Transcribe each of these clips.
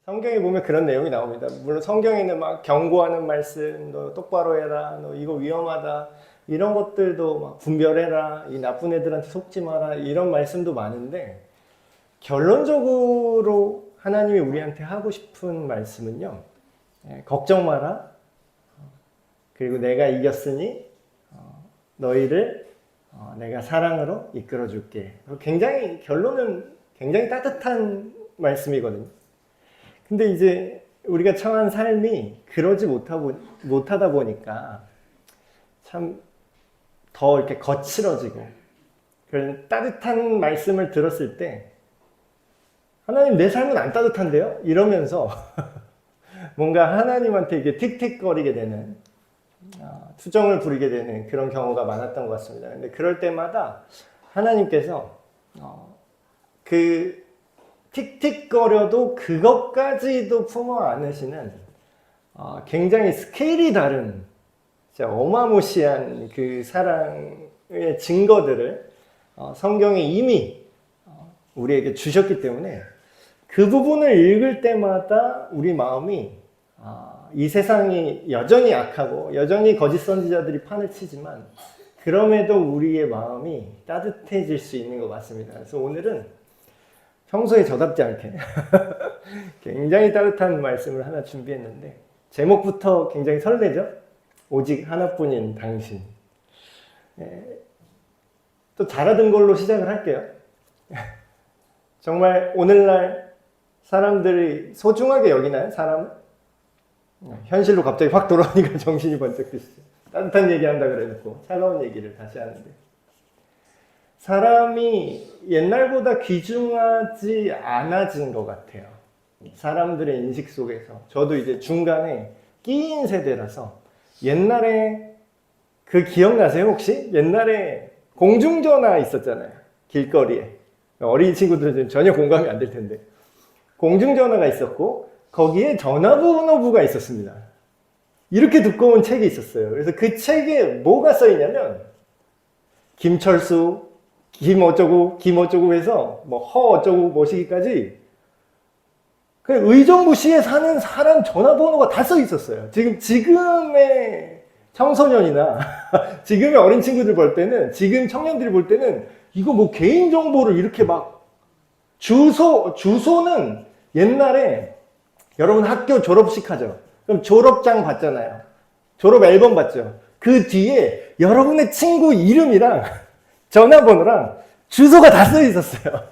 성경에 보면 그런 내용이 나옵니다. 물론 성경에는 막 경고하는 말씀, 너 똑바로 해라, 너 이거 위험하다, 이런 것들도 막 분별해라, 이 나쁜 애들한테 속지 마라, 이런 말씀도 많은데, 결론적으로 하나님이 우리한테 하고 싶은 말씀은요, 걱정 마라, 그리고 내가 이겼으니 너희를 내가 사랑으로 이끌어 줄게. 굉장히 결론은 굉장히 따뜻한 말씀이거든요. 근데 이제 우리가 처한 삶이 그러지 못하다 보니까 참 더 이렇게 거칠어지고, 그런 따뜻한 말씀을 들었을 때 하나님 내 삶은 안 따뜻한데요? 이러면서 뭔가 하나님한테 이게 틱틱거리게 되는, 투정을 부리게 되는 그런 경우가 많았던 것 같습니다. 근데 그럴 때마다 하나님께서 그 틱틱거려도 그것까지도 품어 안으시는 굉장히 스케일이 다른 진짜 어마무시한 그 사랑의 증거들을 성경에 이미 우리에게 주셨기 때문에 그 부분을 읽을 때마다 우리 마음이 이 세상이 여전히 악하고 여전히 거짓 선지자들이 판을 치지만 그럼에도 우리의 마음이 따뜻해질 수 있는 것 같습니다. 그래서 오늘은 평소에 저답지 않게 굉장히 따뜻한 말씀을 하나 준비했는데 제목부터 굉장히 설레죠? 오직 하나뿐인 당신. 또 잘하던 걸로 시작을 할게요. 정말 오늘날 사람들이 소중하게 여기나요? 사람을? 현실로 갑자기 확 돌아오니까 정신이 번쩍 드시죠. 따뜻한 얘기한다 그래놓고 차가운 얘기를 다시 하는데, 사람이 옛날보다 귀중하지 않아진 것 같아요. 사람들의 인식 속에서. 저도 이제 중간에 끼인 세대라서 옛날에 그 기억나세요 혹시? 옛날에 공중전화 있었잖아요. 길거리에. 어린 친구들은 전혀 공감이 안 될 텐데. 공중전화가 있었고 거기에 전화번호부가 있었습니다. 이렇게 두꺼운 책이 있었어요. 그래서 그 책에 뭐가 써있냐면 김철수, 김어쩌고 해서 뭐 허어쩌고 뭐시기까지 그 의정부시에 사는 사람 전화번호가 다 써 있었어요. 지금의 청소년이나 지금의 어린 친구들 볼 때는, 지금 청년들이 볼 때는 이거 뭐 개인정보를 이렇게 막 주소는 옛날에 여러분 학교 졸업식 하죠. 그럼 졸업장 받잖아요. 졸업 앨범 받죠. 그 뒤에 여러분의 친구 이름이랑 전화번호랑 주소가 다 써 있었어요.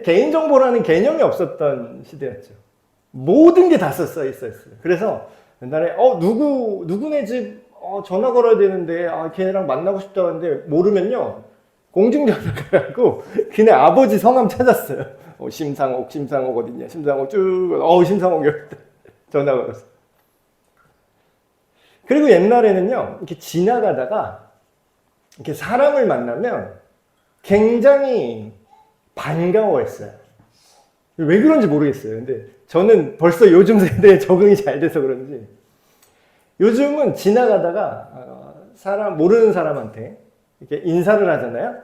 개인정보라는 개념이 없었던 시대였죠. 모든 게 다 써 있었어요. 그래서 옛날에 누구네 집 전화 걸어야 되는데 걔네랑 만나고 싶다는데 모르면요 공중전화 가고 걔네 아버지 성함 찾았어요. 심상옥 어딨냐, 심상옥 심상옥 여기 전화 걸어서. 그리고 옛날에는요 이렇게 지나가다가 이렇게 사람을 만나면 굉장히 반가워했어요. 왜 그런지 모르겠어요. 근데 저는 벌써 요즘 세대에 적응이 잘 돼서 그런지 요즘은 지나가다가 모르는 사람한테 이렇게 인사를 하잖아요.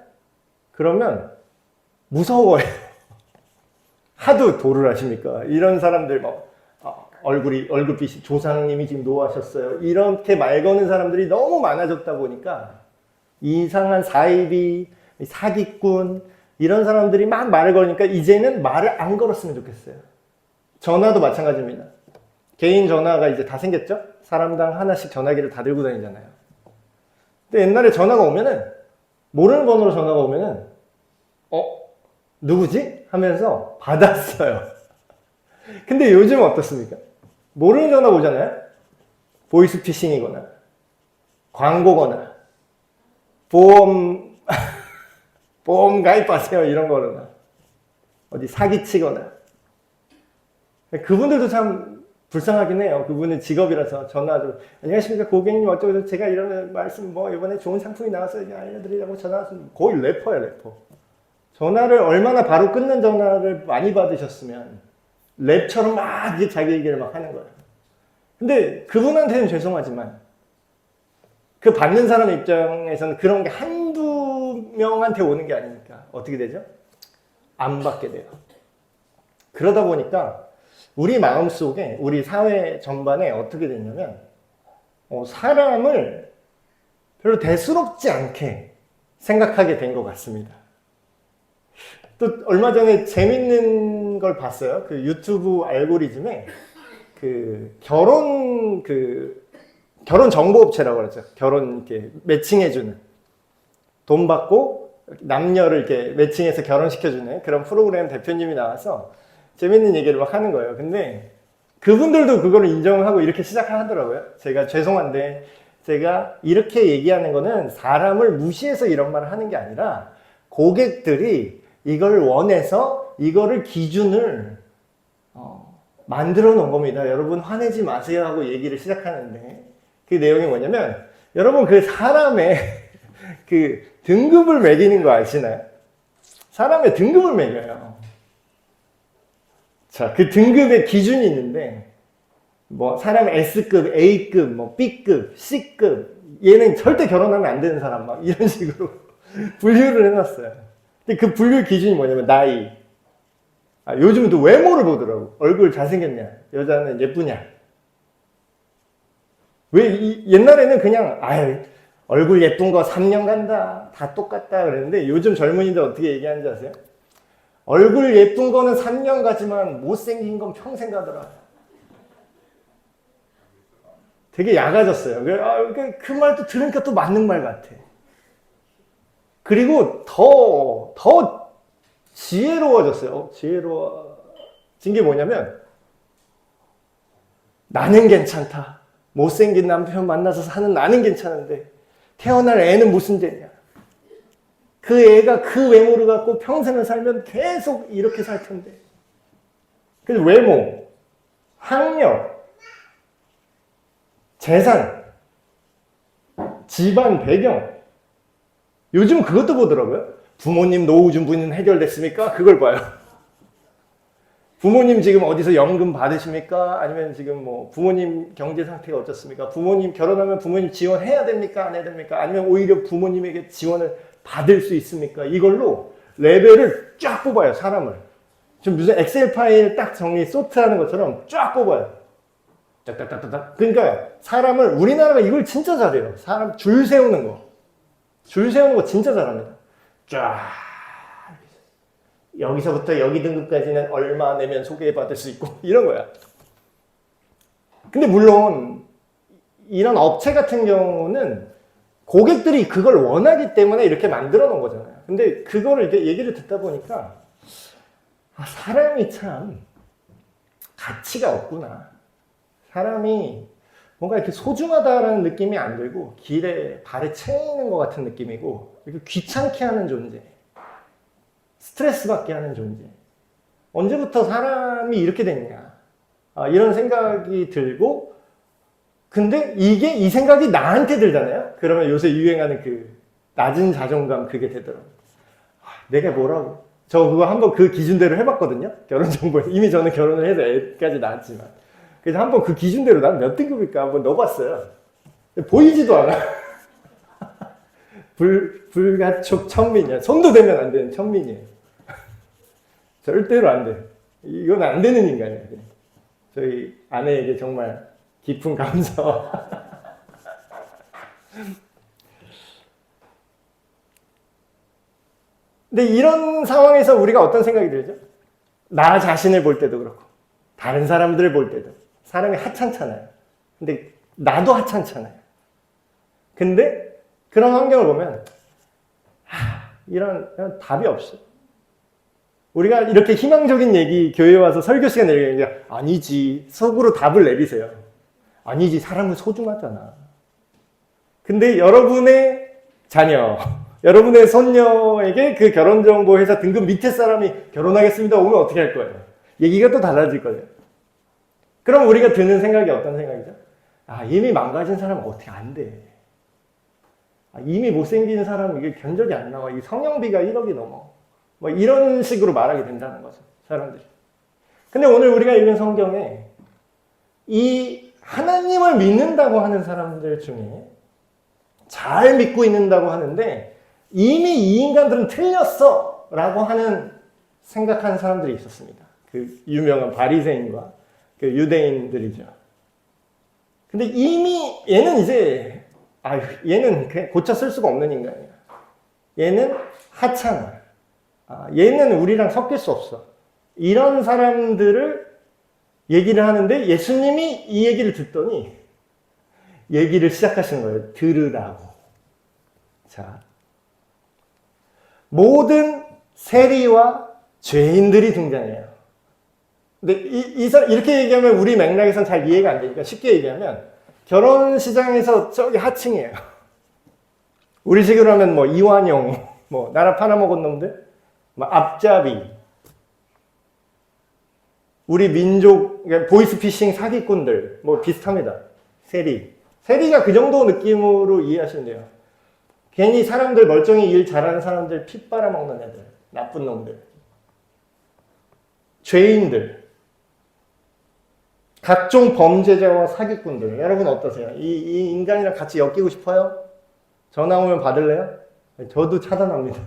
그러면 무서워요. 하도 도를 하십니까? 이런 사람들 얼굴빛이 조상님이 지금 노하셨어요. 이렇게 말 거는 사람들이 너무 많아졌다 보니까 이상한 사이비, 사기꾼 이런 사람들이 막 말을 걸으니까 이제는 말을 안 걸었으면 좋겠어요. 전화도 마찬가지입니다. 개인 전화가 이제 다 생겼죠? 사람당 하나씩 전화기를 다 들고 다니잖아요. 근데 옛날에 전화가 오면은, 모르는 번호로 전화가 오면은, 누구지? 하면서 받았어요. 근데 요즘은 어떻습니까? 모르는 전화 오잖아요? 보이스피싱이거나, 광고거나, 보험 가입하세요 이런 거나 어디 사기치거나. 그분들도 참 불쌍하긴 해요. 그분은 직업이라서 전화도 안녕하십니까 고객님 어쩌고 제가 이런 말씀 이번에 좋은 상품이 나와서 알려드리려고 전화 왔습니다. 거의 래퍼야 래퍼. 전화를 얼마나 바로 끊는 전화를 많이 받으셨으면 랩처럼 막 이게 자기 얘기를 막 하는 거예요. 근데 그분한테는 죄송하지만 그 받는 사람 입장에서는 그런 게 한두 명한테 오는 게 아니니까 어떻게 되죠? 안 받게 돼요. 그러다 보니까 우리 마음속에 우리 사회 전반에 어떻게 됐냐면 사람을 별로 대수롭지 않게 생각하게 된 것 같습니다. 또 얼마 전에 재밌는 걸 봤어요. 그 유튜브 알고리즘에 결혼 정보업체라고 그러죠. 결혼 이렇게 매칭해주는, 돈 받고 남녀를 이렇게 매칭해서 결혼시켜주는 그런 프로그램 대표님이 나와서 재밌는 얘기를 막 하는 거예요. 근데 그분들도 그걸 인정하고 이렇게 시작하더라고요. 제가 죄송한데 제가 이렇게 얘기하는 거는 사람을 무시해서 이런 말을 하는 게 아니라 고객들이 이걸 원해서 이거를 기준을 만들어 놓은 겁니다. 여러분 화내지 마세요 하고 얘기를 시작하는데 그 내용이 뭐냐면 여러분 그 사람의 그 등급을 매기는 거 아시나요? 사람의 등급을 매겨요. 자, 그 등급의 기준이 있는데 뭐 사람 S급, A급, 뭐 B급, C급 얘는 절대 결혼하면 안 되는 사람 막 이런 식으로 분류를 해놨어요. 근데 그 분류 기준이 뭐냐면 나이. 요즘은 또 외모를 보더라고. 얼굴 잘생겼냐, 여자는 예쁘냐. 옛날에는 그냥 얼굴 예쁜 거 3년 간다, 다 똑같다 그랬는데 요즘 젊은이들 어떻게 얘기하는지 아세요? 얼굴 예쁜 거는 3년 가지만 못생긴 건 평생 가더라. 되게 야가졌어요. 그 말도 들으니까 또 맞는 말 같아. 그리고 더 지혜로워졌어요. 지혜로워진 게 뭐냐면 나는 괜찮다. 못생긴 남편 만나서 사는 나는 괜찮은데 태어날 애는 무슨 죄냐. 그 애가 그 외모를 갖고 평생을 살면 계속 이렇게 살 텐데. 그래서 외모, 학력, 재산, 집안 배경. 요즘 그것도 보더라고요. 부모님 노후준비는 해결됐습니까? 그걸 봐요. 부모님 지금 어디서 연금 받으십니까? 아니면 지금 뭐 부모님 경제 상태가 어떻습니까? 부모님 결혼하면 부모님 지원해야 됩니까? 안 해야 됩니까? 아니면 오히려 부모님에게 지원을 받을 수 있습니까? 이걸로 레벨을 쫙 뽑아요, 사람을. 좀 무슨 엑셀 파일 딱 정리 소트하는 것처럼 쫙 뽑아요. 딱딱딱딱. 그러니까 사람을, 우리나라가 이걸 진짜 잘해요. 사람 줄 세우는 거. 줄 세우는 거 진짜 잘합니다. 쫙. 여기서부터 여기 등급까지는 얼마 내면 소개받을 수 있고 이런 거야. 근데 물론 이런 업체 같은 경우는 고객들이 그걸 원하기 때문에 이렇게 만들어 놓은 거잖아요. 근데 그거를 이렇게 얘기를 듣다 보니까 사람이 참 가치가 없구나. 사람이 뭔가 이렇게 소중하다라는 느낌이 안 들고 길에 발에 채이는 것 같은 느낌이고 이렇게 귀찮게 하는 존재, 스트레스 받게 하는 존재. 언제부터 사람이 이렇게 됐냐, 이런 생각이 들고, 근데 이 생각이 나한테 들잖아요. 그러면 요새 유행하는 그 낮은 자존감, 그게 되더라고요. 내가 뭐라고. 저 그거 한번 그 기준대로 해봤거든요. 결혼정보에. 이미 저는 결혼을 해서 애까지 낳았지만. 그래서 한번 그 기준대로 난 몇 등급일까 한번 넣어봤어요. 보이지도 않아. 불가촉 천민이야. 손도 대면 안 되는 천민이에요. 절대로 안 돼. 이건 안 되는 인간이야. 저희 아내에게 정말 깊은 감사. 근데 이런 상황에서 우리가 어떤 생각이 들죠? 나 자신을 볼 때도 그렇고 다른 사람들을 볼 때도 사람이 하찮잖아요. 근데 나도 하찮잖아요. 근데 그런 환경을 보면 이런 답이 없어. 우리가 이렇게 희망적인 얘기 교회에 와서 설교 시간에 얘기하면 아니지, 속으로 답을 내리세요. 아니지, 사람은 소중하잖아. 근데 여러분의 자녀, 여러분의 손녀에게 그 결혼정보회사 등급 밑에 사람이 결혼하겠습니다 오면 어떻게 할 거예요? 얘기가 또 달라질 거예요. 그럼 우리가 드는 생각이 어떤 생각이죠? 이미 망가진 사람은 어떻게 안 돼. 이미 못생긴 사람은 이게 견적이 안 나와. 이 성형비가 1억이 넘어. 뭐 이런 식으로 말하게 된다는 거죠, 사람들이. 근데 오늘 우리가 읽은 성경에 이 하나님을 믿는다고 하는 사람들 중에 잘 믿고 있는다고 하는데 이미 이 인간들은 틀렸어 라고 하는 생각하는 사람들이 있었습니다. 그 유명한 바리새인과 그 유대인들이죠. 근데 이미 얘는 이제 얘는 그냥 고쳐 쓸 수가 없는 인간이야. 얘는 하찮아. 얘는 우리랑 섞일 수 없어. 이런 사람들을 얘기를 하는데 예수님이 이 얘기를 듣더니 얘기를 시작하시는 거예요. 들으라고. 자, 모든 세리와 죄인들이 등장해요. 근데 이렇게 얘기하면 우리 맥락에선 잘 이해가 안 되니까 쉽게 얘기하면 결혼시장에서 저기 하층이에요. 우리 식으로 하면 뭐 이완용, 뭐 나라 팔아먹은 놈들, 뭐 앞잡이, 우리 민족 보이스피싱 사기꾼들 뭐 비슷합니다. 세리가 그 정도 느낌으로 이해하시면 돼요. 괜히 사람들 멀쩡히 일 잘하는 사람들 피 빨아먹는 애들, 나쁜 놈들, 죄인들, 각종 범죄자와 사기꾼들. 여러분 어떠세요? 이 인간이랑 같이 엮이고 싶어요? 전화 오면 받을래요? 저도 차단합니다.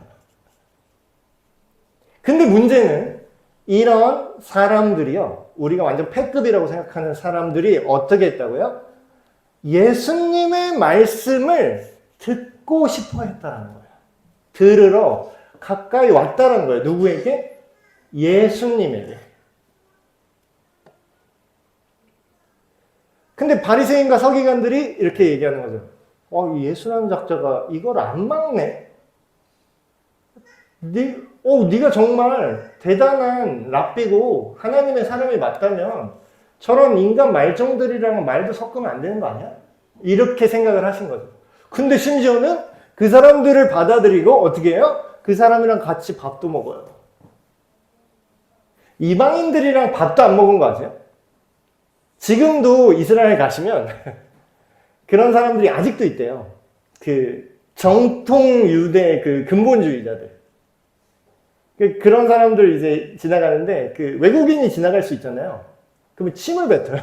근데 문제는 이런 사람들이요, 우리가 완전 패급이라고 생각하는 사람들이 어떻게 했다고요? 예수님의 말씀을 듣고 싶어 했다는 거예요. 들으러 가까이 왔다는 거예요. 누구에게? 예수님에게. 근데 바리새인과 서기관들이 이렇게 얘기하는 거죠. 예수라는 작자가 이걸 안 막네? 네가 정말 대단한 랍비고 하나님의 사람이 맞다면 저런 인간 말종들이랑 말도 섞으면 안 되는 거 아니야? 이렇게 생각을 하신 거죠. 근데 심지어는 그 사람들을 받아들이고 어떻게 해요? 그 사람이랑 같이 밥도 먹어요. 이방인들이랑 밥도 안 먹은 거 아세요? 지금도 이스라엘 가시면 그런 사람들이 아직도 있대요. 그 정통 유대 그 근본주의자들. 그런 사람들 이제 지나가는데 그 외국인이 지나갈 수 있잖아요. 그러면 침을 뱉어요.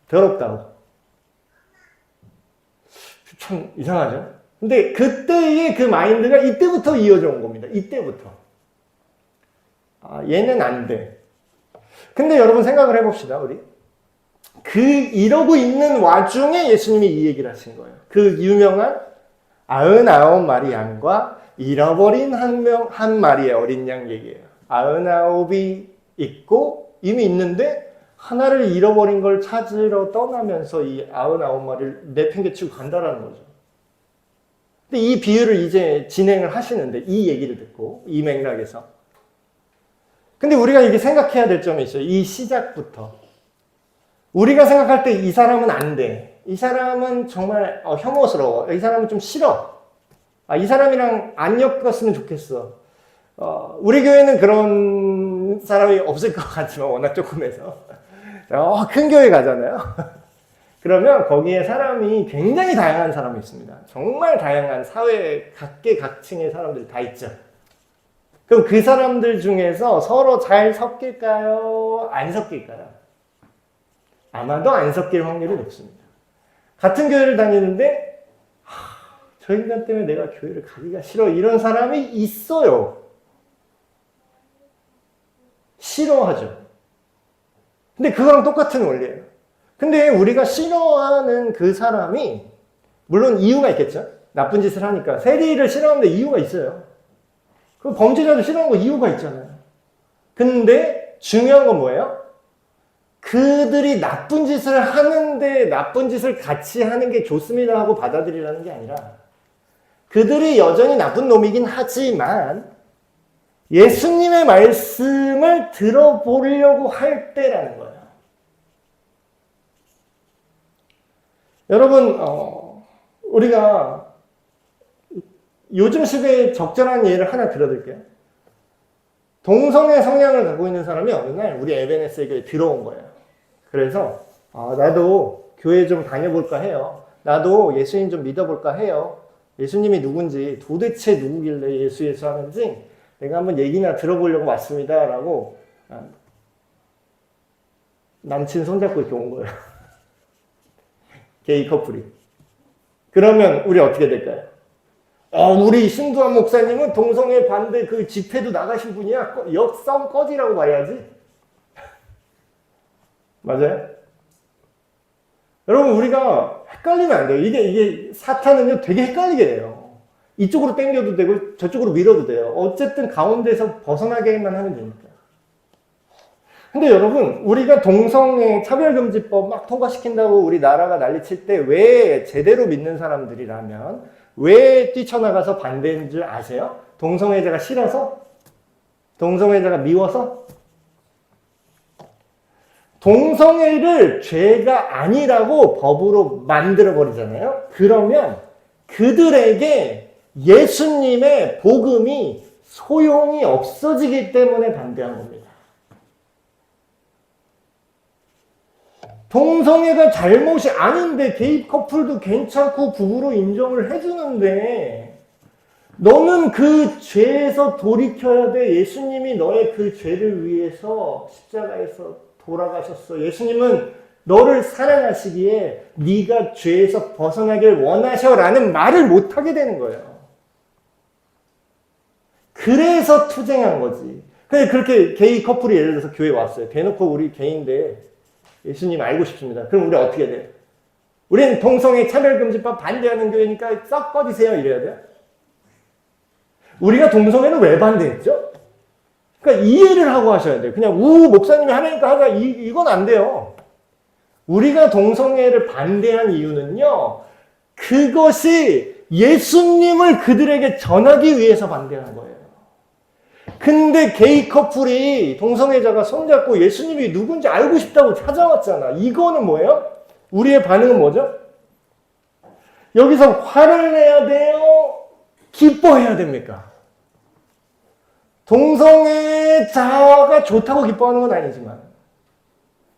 더럽다고. 참 이상하죠? 근데 그때의 그 마인드가 이때부터 이어져 온 겁니다. 이때부터. 얘는 안 돼. 근데 여러분 생각을 해봅시다, 우리. 이러고 있는 와중에 예수님이 이 얘기를 하신 거예요. 그 유명한 99마리 양과 잃어버린 한 마리의 어린 양 얘기예요. 99이 있고 이미 있는데 하나를 잃어버린 걸 찾으러 떠나면서 이 99마리를 내팽개치고 간다라는 거죠. 근데 이 비유를 이제 진행을 하시는데 이 얘기를 듣고 이 맥락에서. 근데 우리가 이게 생각해야 될 점이 있어요. 이 시작부터. 우리가 생각할 때 이 사람은 안 돼. 이 사람은 정말 혐오스러워. 이 사람은 좀 싫어. 이 사람이랑 안 엮었으면 좋겠어. 우리 교회는 그런 사람이 없을 것 같지만 워낙 조금해서 큰 교회 가잖아요. 그러면 거기에 사람이 굉장히 다양한 사람이 있습니다. 정말 다양한 사회 각계각층의 사람들이 다 있죠. 그럼 그 사람들 중에서 서로 잘 섞일까요? 안 섞일까요? 아마도 안 섞일 확률이 높습니다. 같은 교회를 다니는데 저 인간 때문에 내가 교회를 가기가 싫어. 이런 사람이 있어요. 싫어하죠. 근데 그거랑 똑같은 원리예요. 근데 우리가 싫어하는 그 사람이 물론 이유가 있겠죠. 나쁜 짓을 하니까. 세리를 싫어하는데 이유가 있어요. 그 범죄자도 싫어하는 거 이유가 있잖아요. 근데 중요한 건 뭐예요? 그들이 나쁜 짓을 하는데 나쁜 짓을 같이 하는 게 좋습니다 하고 받아들이라는 게 아니라 그들이 여전히 나쁜 놈이긴 하지만 예수님의 말씀을 들어보려고 할 때라는 거예요. 여러분, 우리가 요즘 시대에 적절한 예를 하나 들어드릴게요. 동성애 성향을 갖고 있는 사람이 어느 날 우리 에베네스의 교회에 들어온 거예요. 그래서 나도 교회 좀 다녀볼까 해요. 나도 예수님 좀 믿어볼까 해요. 예수님이 누군지 도대체 누구길래 예수 하는지 내가 한번 얘기나 들어보려고 왔습니다. 라고 남친 손잡고 이렇게 온 거예요. 게이 커플이. 그러면 우리 어떻게 될까요? 우리 신두환 목사님은 동성애 반대 그 집회도 나가신 분이야. 역싸움 꺼지라고 봐야지. 맞아요? 여러분, 우리가 헷갈리면 안 돼요. 이게 사탄은요, 되게 헷갈리게 돼요. 이쪽으로 당겨도 되고, 저쪽으로 밀어도 돼요. 어쨌든 가운데서 벗어나게만 하면 되니까. 근데 여러분, 우리가 동성애 차별금지법 막 통과시킨다고 우리 나라가 난리칠 때 왜 제대로 믿는 사람들이라면 왜 뛰쳐나가서 반대인 줄 아세요? 동성애자가 싫어서? 동성애자가 미워서? 동성애를 죄가 아니라고 법으로 만들어버리잖아요. 그러면 그들에게 예수님의 복음이 소용이 없어지기 때문에 반대한 겁니다. 동성애가 잘못이 아닌데 게이 커플도 괜찮고 부부로 인정을 해주는데 너는 그 죄에서 돌이켜야 돼. 예수님이 너의 그 죄를 위해서 십자가에서 돌아가셨어. 예수님은 너를 사랑하시기에 네가 죄에서 벗어나길 원하셔라는 말을 못하게 되는 거예요. 그래서 투쟁한 거지. 그렇게 게이 커플이 예를 들어서 교회에 왔어요. 대놓고 우리 게이인데 예수님 알고 싶습니다. 그럼 우리 어떻게 돼요? 우리는 동성애 차별금지법 반대하는 교회니까 썩 꺼지세요 이래야 돼요? 우리가 동성애는 왜 반대했죠? 그러니까 이해를 하고 하셔야 돼요. 그냥 목사님이 하라니까 하자 이건 안 돼요. 우리가 동성애를 반대한 이유는요. 그것이 예수님을 그들에게 전하기 위해서 반대한 거예요. 근데 게이 커플이 동성애자가 손잡고 예수님이 누군지 알고 싶다고 찾아왔잖아. 이거는 뭐예요? 우리의 반응은 뭐죠? 여기서 화를 내야 돼요? 기뻐해야 됩니까? 동성애자가 좋다고 기뻐하는 건 아니지만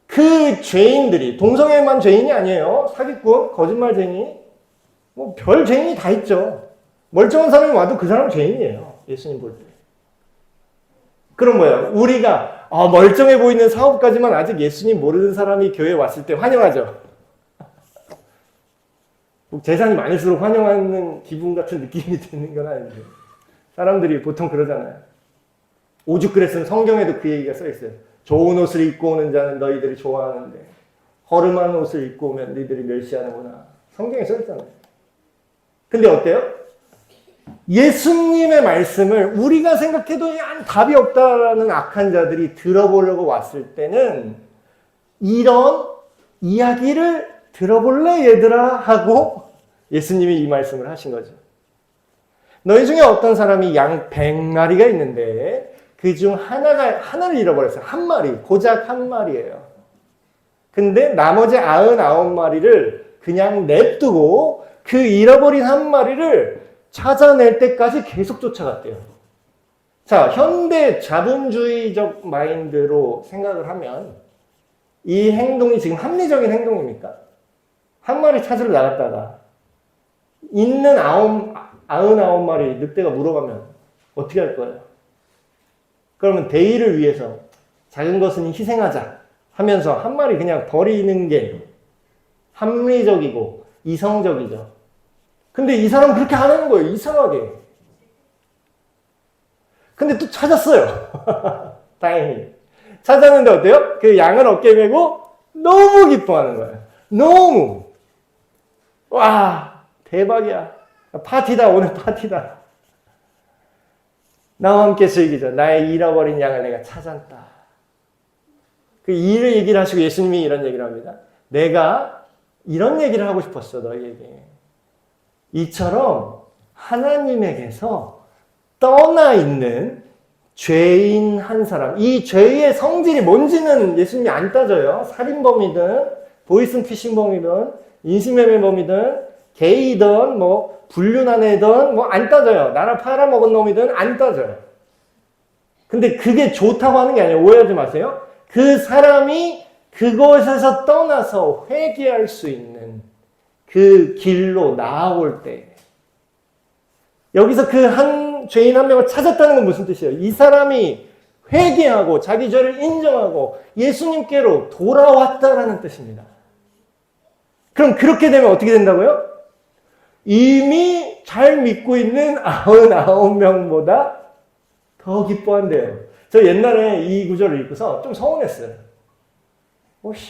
그 죄인들이 동성애만 죄인이 아니에요. 사기꾼, 거짓말쟁이, 뭐 별 죄인이 다 있죠. 멀쩡한 사람이 와도 그 사람은 죄인이에요. 예수님 볼 때. 그럼 뭐예요? 우리가 멀쩡해 보이는 사업까지만 아직 예수님 모르는 사람이 교회에 왔을 때 환영하죠. 재산이 많을수록 환영하는 기분 같은 느낌이 드는 건 아닌데 사람들이 보통 그러잖아요. 오죽 그랬으면 성경에도 그 얘기가 써있어요. 좋은 옷을 입고 오는 자는 너희들이 좋아하는데 허름한 옷을 입고 오면 너희들이 멸시하는구나. 성경에 써있잖아요. 근데 어때요? 예수님의 말씀을 우리가 생각해도 답이 없다라는 악한 자들이 들어보려고 왔을 때는 이런 이야기를 들어볼래 얘들아 하고 예수님이 이 말씀을 하신 거죠. 너희 중에 어떤 사람이 양 100마리가 있는데 그중 하나를 잃어버렸어요. 한 마리, 고작 한 마리예요. 근데 나머지 99마리를 그냥 냅두고 그 잃어버린 한 마리를 찾아낼 때까지 계속 쫓아갔대요. 자, 현대 자본주의적 마인드로 생각을 하면 이 행동이 지금 합리적인 행동입니까? 한 마리 찾으러 나갔다가 있는 99마리 늑대가 물어가면 어떻게 할 거예요? 그러면 대의를 위해서 작은 것은 희생하자 하면서 한 마리 그냥 버리는 게 합리적이고 이성적이죠. 근데 이 사람은 그렇게 안 하는 거예요. 이상하게. 근데 또 찾았어요. 다행히. 찾았는데 어때요? 그 양을 어깨에 메고 너무 기뻐하는 거예요. 너무. 와, 대박이야. 파티다, 오늘 파티다. 나와 함께 즐기자. 나의 잃어버린 양을 내가 찾았다. 그 일을 얘기를 하시고 예수님이 이런 얘기를 합니다. 내가 이런 얘기를 하고 싶었어, 너희에게. 이처럼 하나님에게서 떠나 있는 죄인 한 사람, 이 죄의 성질이 뭔지는 예수님이 안 따져요. 살인범이든 보이스피싱범이든 인신매매범이든 게이든 뭐 불륜한 애든 뭐 안 따져요. 나라 팔아먹은 놈이든 안 따져요. 근데 그게 좋다고 하는 게 아니에요. 오해하지 마세요. 그 사람이 그것에서 떠나서 회개할 수 있는 그 길로 나아올 때 여기서 그 한 죄인 한 명을 찾았다는 건 무슨 뜻이에요? 이 사람이 회개하고 자기 죄를 인정하고 예수님께로 돌아왔다라는 뜻입니다. 그럼 그렇게 되면 어떻게 된다고요? 이미 잘 믿고 있는 99명보다 더 기뻐한대요. 저 옛날에 이 구절을 읽고서 좀 서운했어요.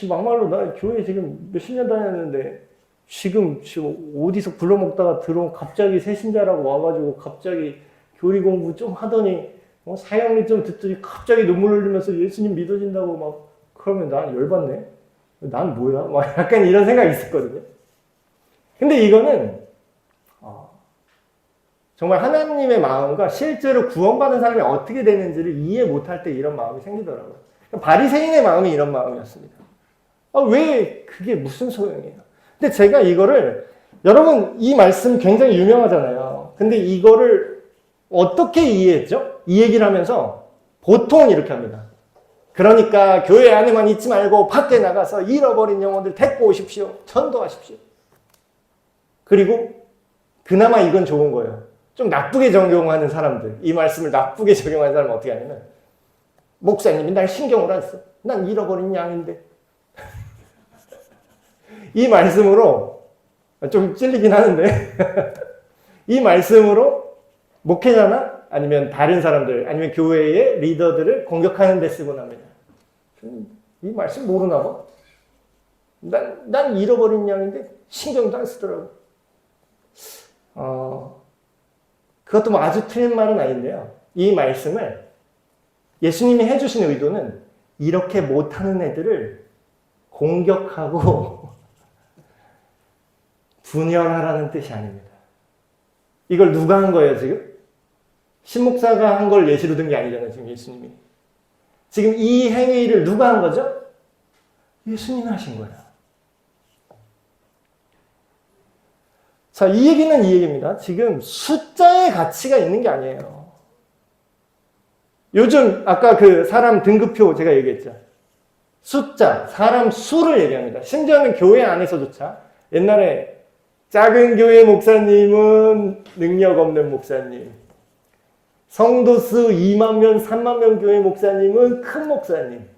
막말로 나 교회 지금 몇십 년 다녔는데 지금 어디서 굴러먹다가 들어온 갑자기 새신자라고 와가지고 갑자기 교리 공부 좀 하더니 사형리 좀 듣더니 갑자기 눈물 흘리면서 예수님 믿어진다고 막 그러면 난 열받네. 난 뭐야? 막 약간 이런 생각이 있었거든요. 근데 이거는 정말 하나님의 마음과 실제로 구원받은 사람이 어떻게 되는지를 이해 못할 때 이런 마음이 생기더라고요. 바리새인의 마음이 이런 마음이었습니다. 왜 그게 무슨 소용이에요? 근데 제가 이거를 여러분 이 말씀 굉장히 유명하잖아요. 근데 이거를 어떻게 이해했죠? 이 얘기를 하면서 보통은 이렇게 합니다. 그러니까 교회 안에만 있지 말고 밖에 나가서 잃어버린 영혼들 데리고 오십시오. 전도하십시오. 그리고 그나마 이건 좋은 거예요. 좀 나쁘게 적용하는 사람들, 이 말씀을 나쁘게 적용하는 사람은 어떻게 하냐면 목사님이 날 신경을 안 써. 난 잃어버린 양인데. 이 말씀으로 좀 찔리긴 하는데 이 말씀으로 목회자나 아니면 다른 사람들 아니면 교회의 리더들을 공격하는 데 쓰곤 합니다. 이 말씀 모르나 봐. 난 잃어버린 양인데 신경도 안 쓰더라고. 그것도 뭐 아주 틀린 말은 아닌데요. 이 말씀을 예수님이 해주신 의도는 이렇게 못하는 애들을 공격하고 분열하라는 뜻이 아닙니다. 이걸 누가 한 거예요, 지금? 신목사가 한 걸 예시로 든 게 아니잖아요, 지금 예수님이. 지금 이 행위를 누가 한 거죠? 예수님이 하신 거예요. 자, 이 얘기는 이 얘기입니다. 지금 숫자의 가치가 있는 게 아니에요. 요즘 아까 그 사람 등급표 제가 얘기했죠. 숫자, 사람 수를 얘기합니다. 심지어는 교회 안에서조차 옛날에 작은 교회 목사님은 능력 없는 목사님, 성도 수 2만 명, 3만 명 교회 목사님은 큰 목사님.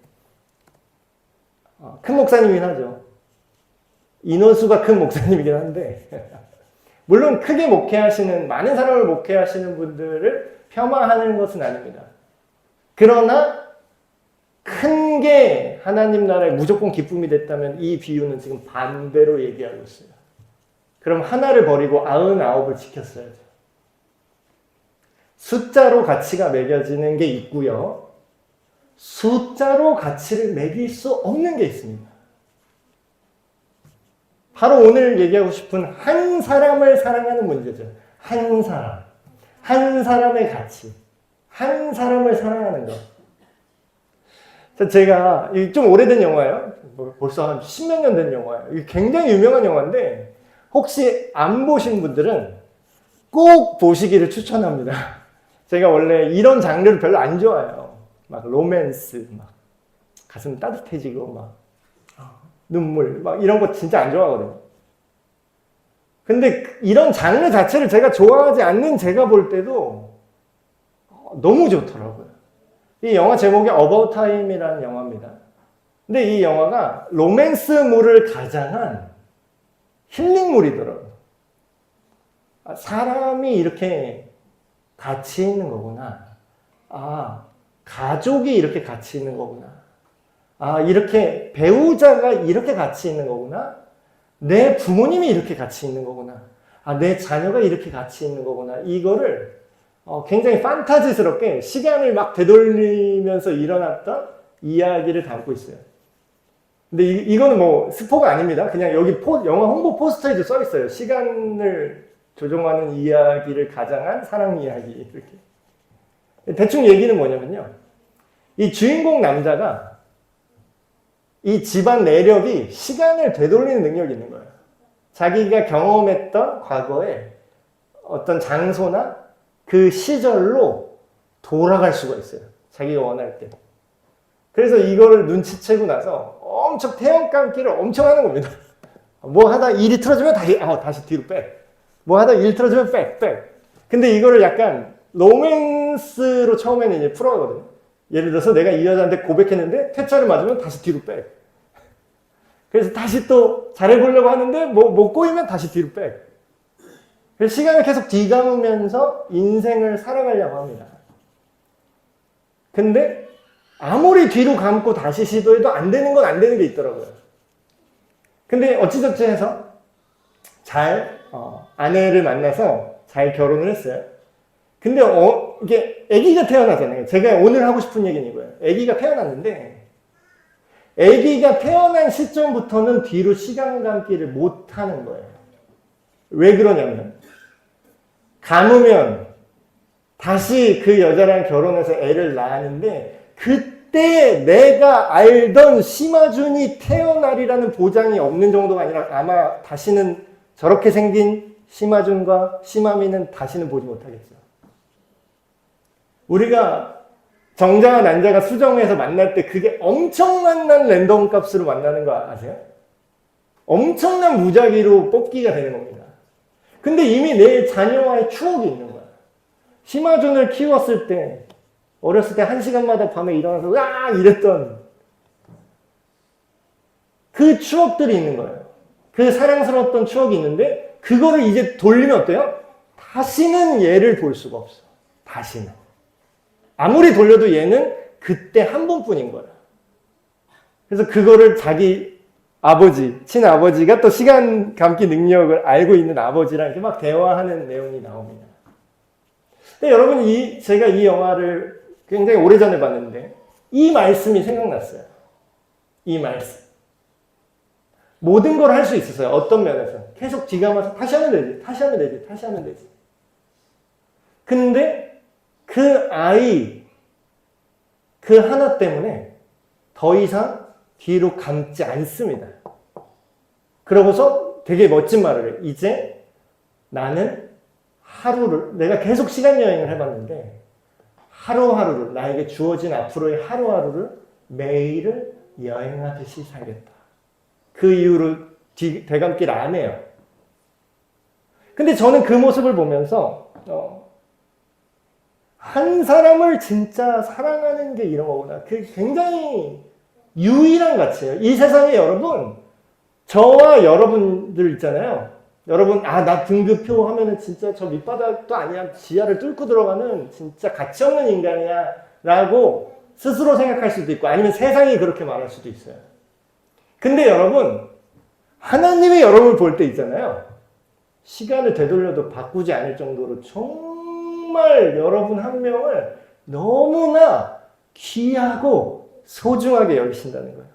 큰 목사님이긴 하죠. 인원수가 큰 목사님이긴 한데 물론 크게 목회하시는, 많은 사람을 목회하시는 분들을 폄하하는 것은 아닙니다. 그러나 큰 게 하나님 나라의 무조건 기쁨이 됐다면 이 비유는 지금 반대로 얘기하고 있어요. 그럼 하나를 버리고 99을 지켰어야죠. 숫자로 가치가 매겨지는 게 있고요. 숫자로 가치를 매길 수 없는 게 있습니다. 바로 오늘 얘기하고 싶은 한 사람을 사랑하는 문제죠. 한 사람. 한 사람의 가치. 한 사람을 사랑하는 것. 제가, 좀 오래된 영화예요. 벌써 한 10몇 년 된 영화예요. 굉장히 유명한 영화인데, 혹시 안 보신 분들은 꼭 보시기를 추천합니다. 제가 원래 이런 장르를 별로 안 좋아해요. 막 로맨스, 막 가슴 따뜻해지고, 막 눈물, 막 이런 거 진짜 안 좋아하거든요. 근데 이런 장르 자체를 제가 좋아하지 않는 제가 볼 때도 너무 좋더라고요. 이 영화 제목이 About Time이라는 영화입니다. 근데 이 영화가 로맨스물을 가장한 힐링물이더라고요. 사람이 이렇게 가치 있는 거구나. 가족이 이렇게 가치 있는 거구나. 이렇게 배우자가 이렇게 가치 있는 거구나. 내 부모님이 이렇게 가치 있는 거구나. 내 자녀가 이렇게 가치 있는 거구나. 이거를 굉장히 판타지스럽게 시간을 막 되돌리면서 일어났던 이야기를 담고 있어요. 근데 이거는 뭐 스포가 아닙니다. 그냥 여기 영화 홍보 포스터에도 써 있어요. 시간을 조종하는 이야기를 가장한 사랑 이야기. 이렇게. 대충 얘기는 뭐냐면요. 이 주인공 남자가 이 집안 내력이 시간을 되돌리는 능력이 있는 거예요. 자기가 경험했던 과거에 어떤 장소나 그 시절로 돌아갈 수가 있어요. 자기가 원할 때. 그래서 이거를 눈치채고 나서 엄청 태연 감기를 엄청 하는 겁니다. 뭐 하다 일이 틀어지면 다시 뒤로 백. 뭐 하다 일 틀어지면 백. 근데 이거를 약간 로맨스로 처음에는 이제 풀어가거든요. 예를 들어서 내가 이 여자한테 고백했는데 퇴짜를 맞으면 다시 뒤로 백. 그래서 다시 또 잘해보려고 하는데 뭐 꼬이면 다시 뒤로 백. 그래서 시간을 계속 뒤감으면서 인생을 살아가려고 합니다. 근데 아무리 뒤로 감고 다시 시도해도 안 되는 건 안 되는 게 있더라고요. 근데 어찌저찌 해서 잘 아내를 만나서 잘 결혼을 했어요. 근데 이게 아기가 태어나잖아요. 제가 오늘 하고 싶은 얘기는 이거예요. 아기가 태어났는데 아기가 태어난 시점부터는 뒤로 시간 감기를 못 하는 거예요. 왜 그러냐면 감으면 다시 그 여자랑 결혼해서 애를 낳았는데 그때 내가 알던 심화준이 태어나리라는 보장이 없는 정도가 아니라 아마 다시는 저렇게 생긴 심화준과 심화미는 다시는 보지 못하겠죠. 우리가 정자와 난자가 수정해서 만날 때 그게 엄청난 랜덤 값으로 만나는 거 아세요? 엄청난 무작위로 뽑기가 되는 겁니다. 근데 이미 내 자녀와의 추억이 있는 거야. 심화준을 키웠을 때 어렸을 때 1시간마다 밤에 일어나서 으악 이랬던 그 추억들이 있는 거예요. 그 사랑스러웠던 추억이 있는데 그거를 이제 돌리면 어때요? 다시는 얘를 볼 수가 없어. 다시는. 아무리 돌려도 얘는 그때 한 번뿐인 거야. 그래서 그거를 자기 아버지, 친아버지가 또 시간 감기 능력을 알고 있는 아버지랑 이렇게 막 대화하는 내용이 나옵니다. 근데 여러분, 제가 이 영화를 굉장히 오래전에 봤는데 이 말씀이 생각났어요. 이 말씀. 모든 걸 할 수 있었어요. 어떤 면에서. 계속 뒤감아서 다시 하면 되지. 다시 하면 되지. 다시 하면 되지. 근데 그 아이, 그 하나 때문에 더 이상 뒤로 감지 않습니다. 그러고서 되게 멋진 말을 해요. 이제 나는 하루를, 내가 계속 시간 여행을 해봤는데 하루하루를, 나에게 주어진 앞으로의 하루하루를 매일을 여행하듯이 살겠다. 그 이후로 되감기를 안 해요. 근데 저는 그 모습을 보면서 한 사람을 진짜 사랑하는 게 이런 거구나. 그 굉장히 유일한 가치예요. 이 세상에 여러분, 저와 여러분들 있잖아요. 여러분, 나 등급표 하면은 진짜 저 밑바닥도 아니야. 지하를 뚫고 들어가는 진짜 가치 없는 인간이야. 라고 스스로 생각할 수도 있고, 아니면 세상이 그렇게 말할 수도 있어요. 근데 여러분, 하나님이 여러분을 볼 때 있잖아요. 시간을 되돌려도 바꾸지 않을 정도로 정말 여러분 한 명을 너무나 귀하고 소중하게 여기신다는 거예요.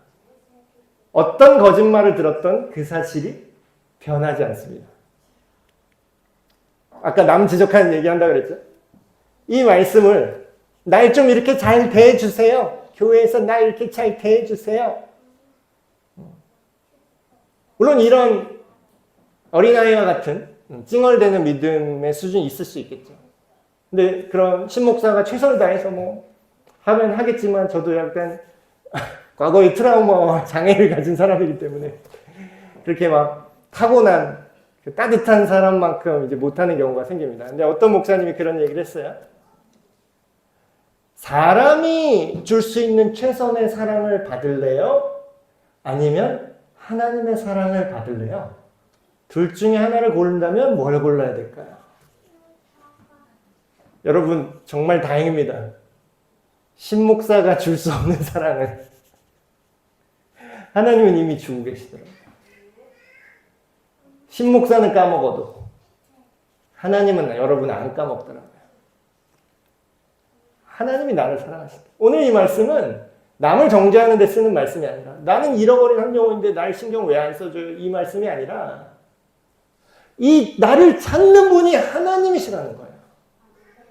어떤 거짓말을 들었던 그 사실이 변하지 않습니다. 아까 남 지적하는 얘기한다고 그랬죠? 이 말씀을 날 좀 이렇게 잘 대해주세요. 교회에서 날 이렇게 잘 대해주세요. 물론 이런 어린아이와 같은 찡얼대는 믿음의 수준이 있을 수 있겠죠. 근데 그런 신목사가 최선을 다해서 하면 하겠지만 저도 약간 과거의 트라우마와 장애를 가진 사람이기 때문에 그렇게 막 타고난 따뜻한 사람만큼 이제 못하는 경우가 생깁니다. 근데 어떤 목사님이 그런 얘기를 했어요. 사람이 줄 수 있는 최선의 사랑을 받을래요? 아니면 하나님의 사랑을 받을래요? 둘 중에 하나를 고른다면 뭘 골라야 될까요? 여러분, 정말 다행입니다. 신목사가 줄 수 없는 사랑을 하나님은 이미 주고 계시더라고요. 신목사는 까먹어도 하나님은 여러분을 안 까먹더라고요. 하나님이 나를 사랑하신다. 오늘 이 말씀은 남을 정죄하는 데 쓰는 말씀이 아니라 나는 잃어버린 한 영혼인데 날 신경 왜 안 써줘요? 이 말씀이 아니라 이 나를 찾는 분이 하나님이시라는 거예요.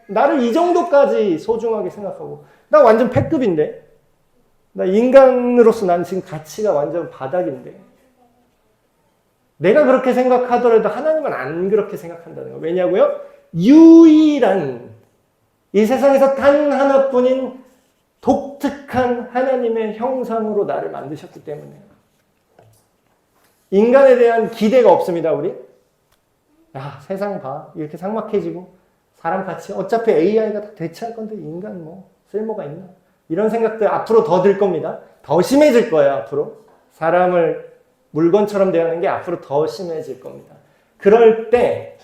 나를 이 정도까지 소중하게 생각하고 나 완전 패급인데 나 인간으로서 난 지금 가치가 완전 바닥인데 내가 그렇게 생각하더라도 하나님은 안 그렇게 생각한다는 거예요. 왜냐고요? 유일한 이 세상에서 단 하나뿐인 독특한 하나님의 형상으로 나를 만드셨기 때문에 인간에 대한 기대가 없습니다. 우리 세상 봐 이렇게 삭막해지고 사람 같이 어차피 AI가 다 대체할 건데 인간 쓸모가 있나 이런 생각들 앞으로 더 들 겁니다. 더 심해질 거예요. 앞으로 사람을 물건처럼 대하는 게 앞으로 더 심해질 겁니다. 그럴 때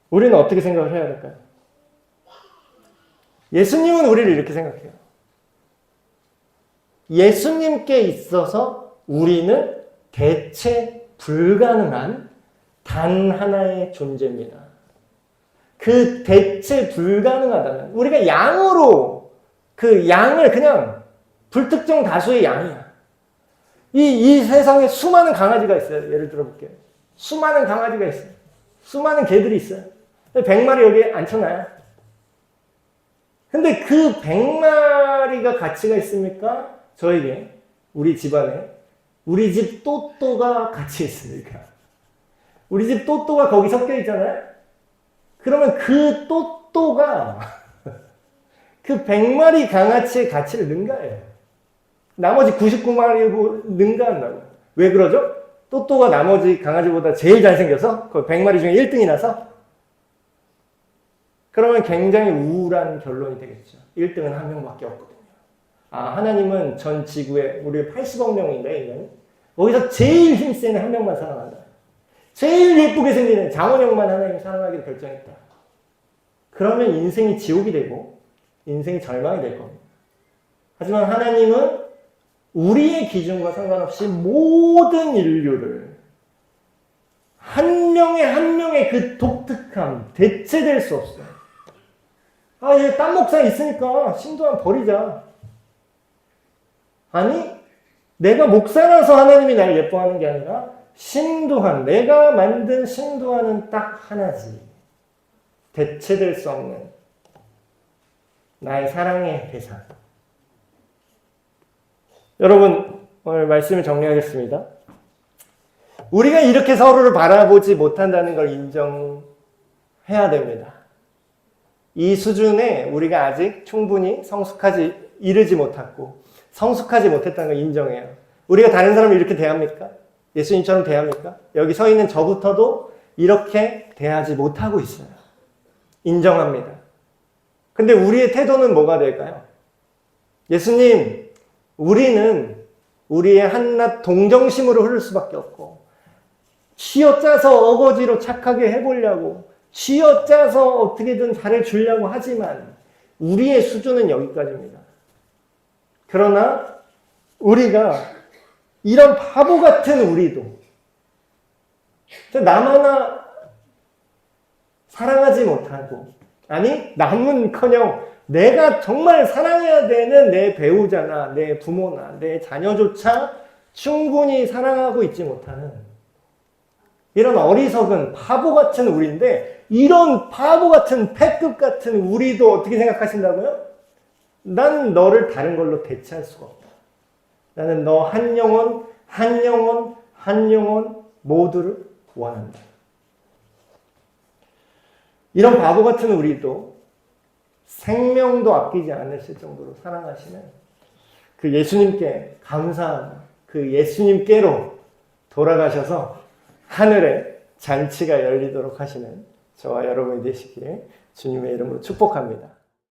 우리는 어떻게 생각을 해야 될까요? 예수님은 우리를 이렇게 생각해요. 예수님께 있어서 우리는 대체 불가능한 단 하나의 존재입니다. 그 대체 불가능하다는, 우리가 양으로 그 양을 그냥 불특정 다수의 양이야. 이 세상에 수많은 강아지가 있어요. 예를 들어 볼게요. 수많은 강아지가 있어요. 수많은 개들이 있어요. 100마리 여기에 앉혀놔요. 근데 그 100마리가 가치가 있습니까? 저에게, 우리 집안에, 우리 집 또또가 같이 있습니까? 우리 집 또또가 거기 섞여 있잖아요? 그러면 그 또또가 그 100마리 강아지의 가치를 능가해요. 나머지 99마리고 능가한다고. 왜 그러죠? 또또가 나머지 강아지보다 제일 잘생겨서 그 100마리 중에 1등이 나서? 그러면 굉장히 우울한 결론이 되겠죠. 1등은 한 명밖에 없거든요. 아, 하나님은 전 지구에 우리 80억 명인데 인간이 거기서 제일 힘센 한 명만 사랑한다. 제일 예쁘게 생긴 애 장원영만 하나님 사랑하기로 결정했다. 그러면 인생이 지옥이 되고 인생이 절망이 될 겁니다. 하지만 하나님은 우리의 기준과 상관없이 모든 인류를 한 명의 한 명의 그 독특함, 대체될 수 없어요. 아, 얘 딴 목사 있으니까 신도한 버리자. 아니, 내가 목사라서 하나님이 나를 예뻐하는 게 아니라 신도한, 내가 만든 신도한은 딱 하나지. 대체될 수 없는 나의 사랑의 대상. 여러분, 오늘 말씀을 정리하겠습니다. 우리가 이렇게 서로를 바라보지 못한다는 걸 인정해야 됩니다. 이 수준에 우리가 아직 충분히 이르지 못했고 성숙하지 못했다는 걸 인정해요. 우리가 다른 사람을 이렇게 대합니까? 예수님처럼 대합니까? 여기 서 있는 저부터도 이렇게 대하지 못하고 있어요. 인정합니다. 근데 우리의 태도는 뭐가 될까요? 예수님, 우리는 우리의 한낱 동정심으로 흐를 수밖에 없고 쥐어짜서 어거지로 착하게 해보려고 쥐어짜서 어떻게든 잘해주려고 하지만 우리의 수준은 여기까지입니다. 그러나 우리가 이런 바보 같은 우리도 남 하나 사랑하지 못하고, 아니 남은커녕 내가 정말 사랑해야 되는 내 배우자나 내 부모나 내 자녀조차 충분히 사랑하고 있지 못하는 이런 어리석은 바보 같은 우리인데, 이런 바보 같은 패급 같은 우리도 어떻게 생각하신다고요? 난 너를 다른 걸로 대체할 수가 없다. 나는 너 한 영혼 모두를 원한다. 이런 바보 같은 우리도 생명도 아끼지 않으실 정도로 사랑하시는 그 예수님께 감사한 그 예수님께로 돌아가셔서 하늘에 잔치가 열리도록 하시는 저와 여러분이 되시기에 주님의 이름으로 축복합니다.